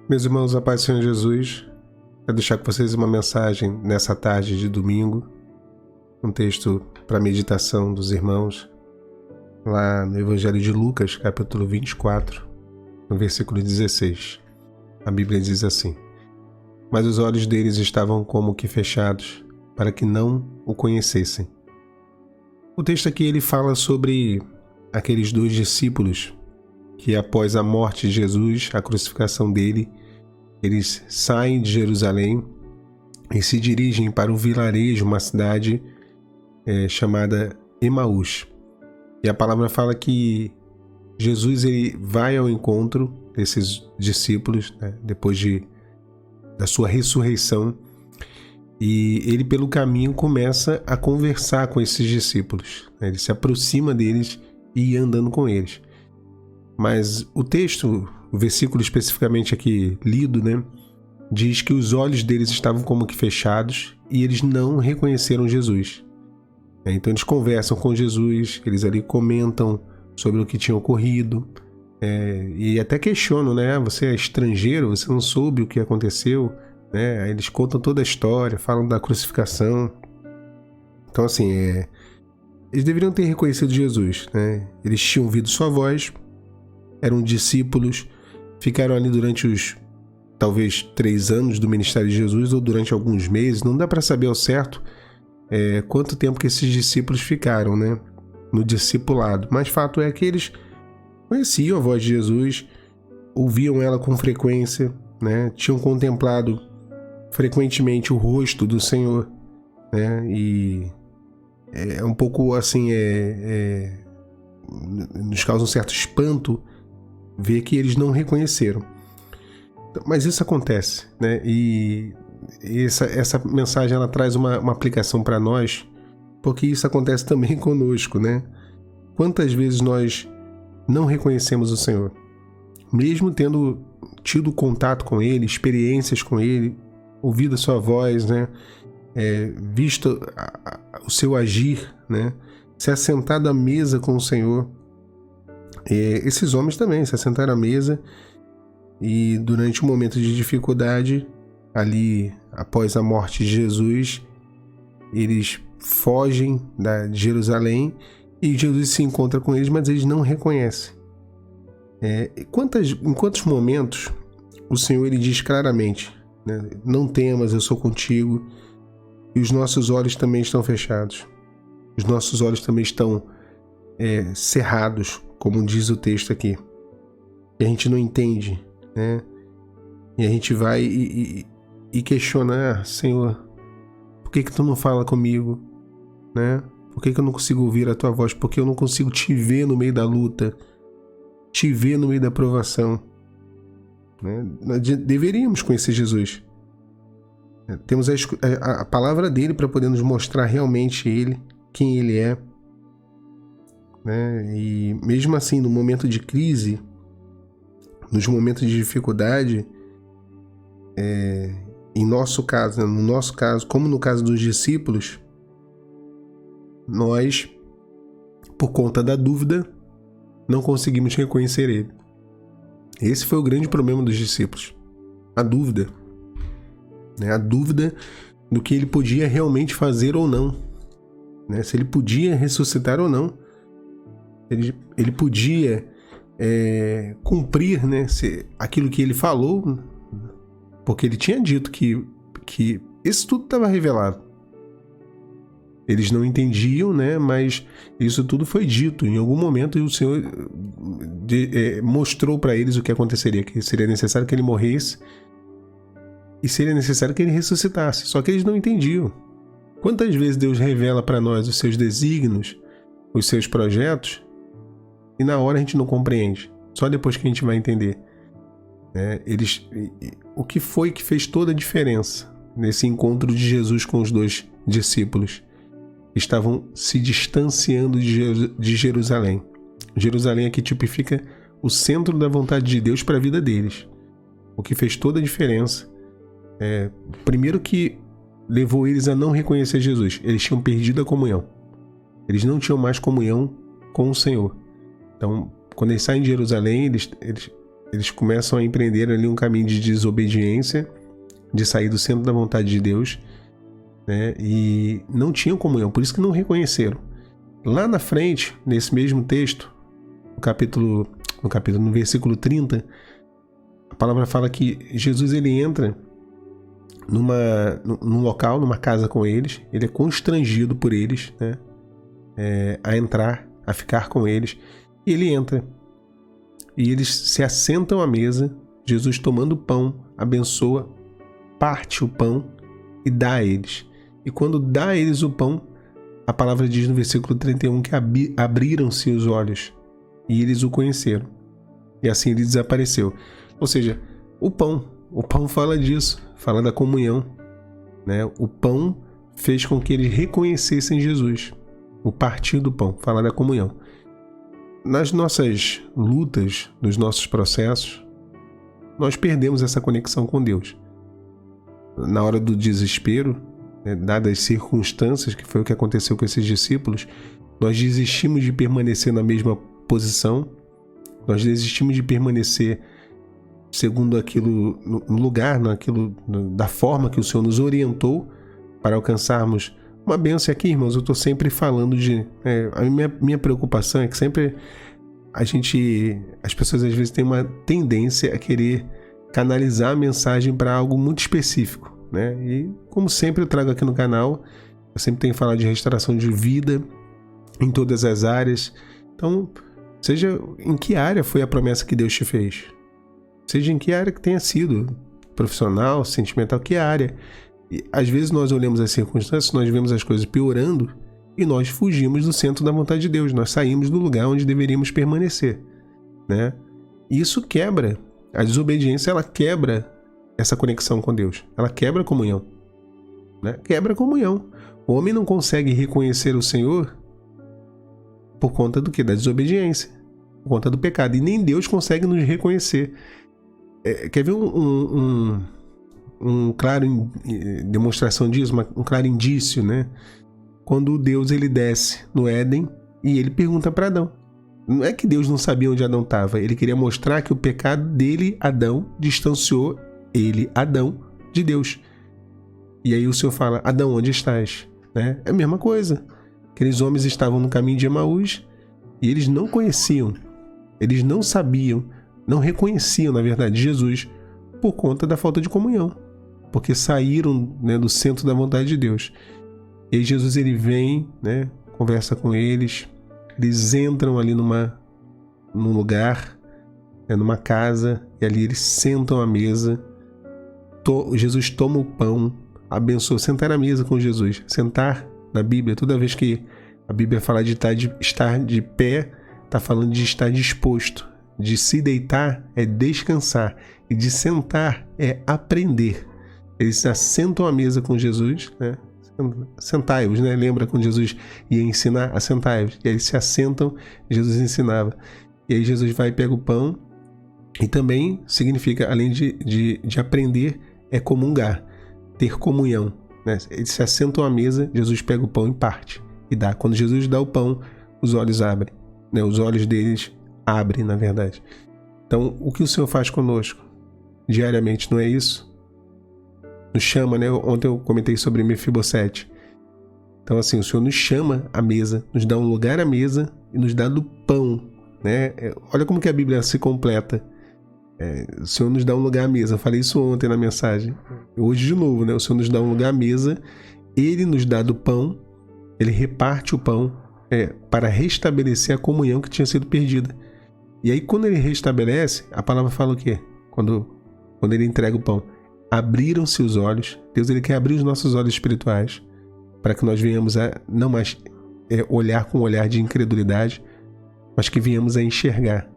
Meus irmãos, a paz do Senhor Jesus, quero deixar com vocês uma mensagem nessa tarde de domingo, um texto para meditação dos irmãos, lá no Evangelho de Lucas, capítulo 24, no versículo 16. A Bíblia diz assim: Mas os olhos deles estavam como que fechados, para que não o conhecessem. O texto aqui ele fala sobre aqueles dois discípulos que após a morte de Jesus, a crucificação dele, eles saem de Jerusalém e se dirigem para um vilarejo, uma cidade chamada Emaús. E a palavra fala que Jesus ele vai ao encontro desses discípulos, né, depois da sua ressurreição, e ele pelo caminho começa a conversar com esses discípulos, né, ele se aproxima deles e ia andando com eles. Mas o texto, o versículo especificamente aqui lido, né, diz que os olhos deles estavam como que fechados e eles não reconheceram Jesus. Então eles conversam com Jesus, eles ali comentam sobre o que tinha ocorrido, e até questionam, né? Você é estrangeiro, você não soube o que aconteceu, né? Aí eles contam toda a história, falam da crucificação. Então assim, eles deveriam ter reconhecido Jesus, né? Eles tinham ouvido sua voz, eram discípulos, ficaram ali durante os talvez 3 anos do ministério de Jesus ou durante alguns meses, não dá para saber ao certo quanto tempo que esses discípulos ficaram, né, no discipulado, mas fato é que eles conheciam a voz de Jesus, ouviam ela com frequência, né, tinham contemplado frequentemente o rosto do Senhor, né, e é um pouco assim, nos causa um certo espanto ver que eles não reconheceram. Mas isso acontece, né? E essa mensagem ela traz uma aplicação para nós, porque isso acontece também conosco, né? Quantas vezes nós não reconhecemos o Senhor, mesmo tendo tido contato com Ele, experiências com Ele, ouvido a sua voz, né? Visto o seu agir, né? Se assentado à mesa com o Senhor. Esses homens também se assentaram à mesa e durante um momento de dificuldade, ali após a morte de Jesus, eles fogem de Jerusalém e Jesus se encontra com eles, mas eles não reconhecem. Em quantos momentos o Senhor ele diz claramente, né, não temas, eu sou contigo, e os nossos olhos também estão fechados, os nossos olhos também estão cerrados, como diz o texto aqui, e a gente não entende, né? E a gente vai e questiona: Senhor, por que tu não fala comigo, né? Por que eu não consigo ouvir a tua voz? Porque eu não consigo te ver no meio da luta, te ver no meio da provação, né? Nós deveríamos conhecer Jesus, temos a palavra dele para poder nos mostrar realmente ele, quem ele é, né? E mesmo assim, no momento de crise, nos momentos de dificuldade, em nosso caso, né? No nosso caso, como no caso dos discípulos, nós, por conta da dúvida, não conseguimos reconhecer ele. Esse foi o grande problema dos discípulos, a dúvida, né? A dúvida do que ele podia realmente fazer ou não, né? Se ele podia ressuscitar ou não, ele podia cumprir, né, aquilo que ele falou, porque ele tinha dito que isso tudo estava revelado. Eles não entendiam, né, mas isso tudo foi dito em algum momento, e o Senhor mostrou para eles o que aconteceria, que seria necessário que ele morresse e seria necessário que ele ressuscitasse, só que eles não entendiam. Quantas vezes Deus revela para nós os seus desígnios, os seus projetos, e na hora a gente não compreende, só depois que a gente vai entender, né? O que foi que fez toda a diferença nesse encontro de Jesus com os dois discípulos? Estavam se distanciando de Jerusalém. Jerusalém aqui tipifica o centro da vontade de Deus para a vida deles. O que fez toda a diferença, primeiro que levou eles a não reconhecer Jesus, eles tinham perdido a comunhão, eles não tinham mais comunhão com o Senhor. Então, quando eles saem de Jerusalém, eles eles começam a empreender ali um caminho de desobediência, de sair do centro da vontade de Deus, né? E não tinham comunhão, por isso que não reconheceram. Lá na frente, nesse mesmo texto, no versículo 30, a palavra fala que Jesus ele entra num local, numa casa com eles, ele é constrangido por eles, né? A entrar, a ficar com eles, e ele entra. E eles se assentam à mesa, Jesus tomando o pão, abençoa, parte o pão e dá a eles. E quando dá a eles o pão, a palavra diz no versículo 31 que abriram-se os olhos e eles o conheceram. E assim ele desapareceu. Ou seja, o pão fala disso, fala da comunhão, né? O pão fez com que eles reconhecessem Jesus. O partir do pão fala da comunhão. Nas nossas lutas, nos nossos processos, nós perdemos essa conexão com Deus. Na hora do desespero, né, dadas as circunstâncias, que foi o que aconteceu com esses discípulos, nós desistimos de permanecer na mesma posição, nós desistimos de permanecer segundo aquilo, no lugar, da forma que o Senhor nos orientou para alcançarmos uma bênção. Aqui, irmãos, eu estou sempre falando a minha preocupação é que sempre as pessoas às vezes têm uma tendência a querer canalizar a mensagem para algo muito específico, né? E como sempre eu trago aqui no canal, eu sempre tenho falado de restauração de vida em todas as áreas. Então, seja em que área foi a promessa que Deus te fez, seja em que área que tenha sido, profissional, sentimental, que área. E, às vezes nós olhamos as circunstâncias, nós vemos as coisas piorando e nós fugimos do centro da vontade de Deus, nós saímos do lugar onde deveríamos permanecer, né? E isso quebra, a desobediência, ela quebra essa conexão com Deus, ela quebra a comunhão, né? Quebra a comunhão. O homem não consegue reconhecer o Senhor por conta do quê? Da desobediência, por conta do pecado, e nem Deus consegue nos reconhecer. Quer ver um claro demonstração disso, um claro indício, né? Quando Deus ele desce no Éden e ele pergunta para Adão. Não é que Deus não sabia onde Adão estava, ele queria mostrar que o pecado dele, Adão, distanciou ele, Adão, de Deus. E aí o Senhor fala: Adão, onde estás? Né? É a mesma coisa. Aqueles homens estavam no caminho de Emaús e eles não conheciam, eles não sabiam, não reconheciam, na verdade, Jesus por conta da falta de comunhão, porque saíram, né, do centro da vontade de Deus. E aí Jesus ele vem, né, conversa com eles, eles entram ali num lugar, né, numa casa, e ali eles sentam à mesa. Jesus toma o pão, abençoa, sentar à mesa com Jesus. Sentar, na Bíblia, toda vez que a Bíblia fala de estar de pé, está falando de estar disposto. De se deitar é descansar, e de sentar é aprender. Eles se assentam à mesa com Jesus, né? Sentai-vos, né? Lembra quando Jesus ia ensinar? Assentai-vos. E aí eles se assentam, Jesus ensinava. E aí Jesus vai e pega o pão, e também significa, além de aprender, é comungar, ter comunhão, né? Eles se assentam à mesa, Jesus pega o pão e parte, e dá. Quando Jesus dá o pão, os olhos abrem, né? Os olhos deles abrem, na verdade. Então, o que o Senhor faz conosco diariamente, não é isso? Nos chama, né? Ontem eu comentei sobre Mefibosete. Então, assim, o Senhor nos chama à mesa, nos dá um lugar à mesa e nos dá do pão, né? Olha como que a Bíblia se completa. O Senhor nos dá um lugar à mesa. Eu falei isso ontem na mensagem. Hoje de novo, né? O Senhor nos dá um lugar à mesa, Ele nos dá do pão, Ele reparte o pão para restabelecer a comunhão que tinha sido perdida. E aí, quando Ele restabelece, a palavra fala o quê? Quando Ele entrega o pão. Abriram-se os olhos. Deus ele quer abrir os nossos olhos espirituais para que nós venhamos a não mais olhar com um olhar de incredulidade, mas que venhamos a enxergar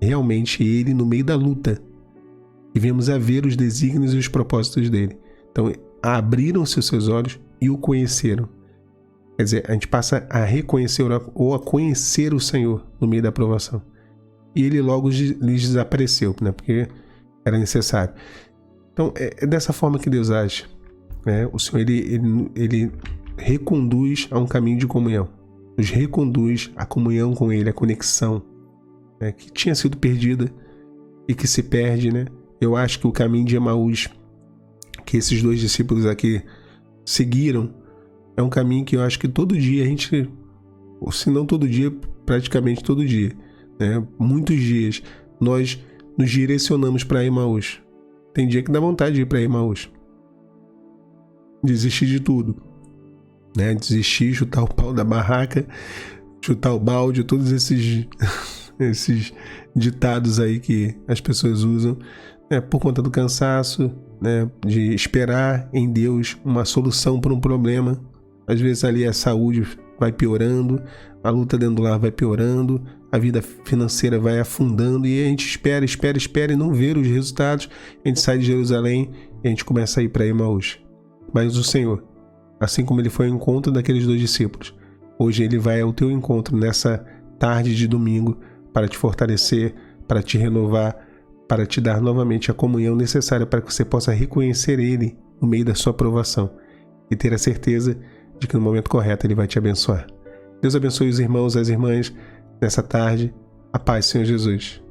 realmente Ele no meio da luta e venhamos a ver os desígnios e os propósitos dele. Então, abriram-se os seus olhos e o conheceram. Quer dizer, a gente passa a reconhecer ou a conhecer o Senhor no meio da provação. E Ele logo lhes desapareceu, né? Porque era necessário. Então, é dessa forma que Deus age, né? O Senhor, ele reconduz a um caminho de comunhão. Nos reconduz à comunhão com Ele, a conexão, né, que tinha sido perdida. e que se perde, né? Eu acho que o caminho de Emaús, que esses 2 discípulos aqui seguiram, é um caminho que eu acho que todo dia a gente, ou se não todo dia, praticamente todo dia, né? Muitos dias nós nos direcionamos para Emaús. Tem dia que dá vontade de ir para Emaús, desistir de tudo, né? Desistir, chutar o pau da barraca, chutar o balde, todos esses esses ditados aí que as pessoas usam, né? Por conta do cansaço, né? De esperar em Deus uma solução para um problema. Às vezes ali a saúde vai piorando, a luta dentro do lar vai piorando, a vida financeira vai afundando e a gente espera e não vê os resultados. A gente sai de Jerusalém e a gente começa a ir para Emaús. Mas o Senhor, assim como ele foi ao encontro daqueles 2 discípulos, hoje ele vai ao teu encontro nessa tarde de domingo para te fortalecer, para te renovar, para te dar novamente a comunhão necessária para que você possa reconhecer ele no meio da sua provação e ter a certeza de que no momento correto ele vai te abençoar. Deus abençoe os irmãos e as irmãs nessa tarde. A paz, Senhor Jesus.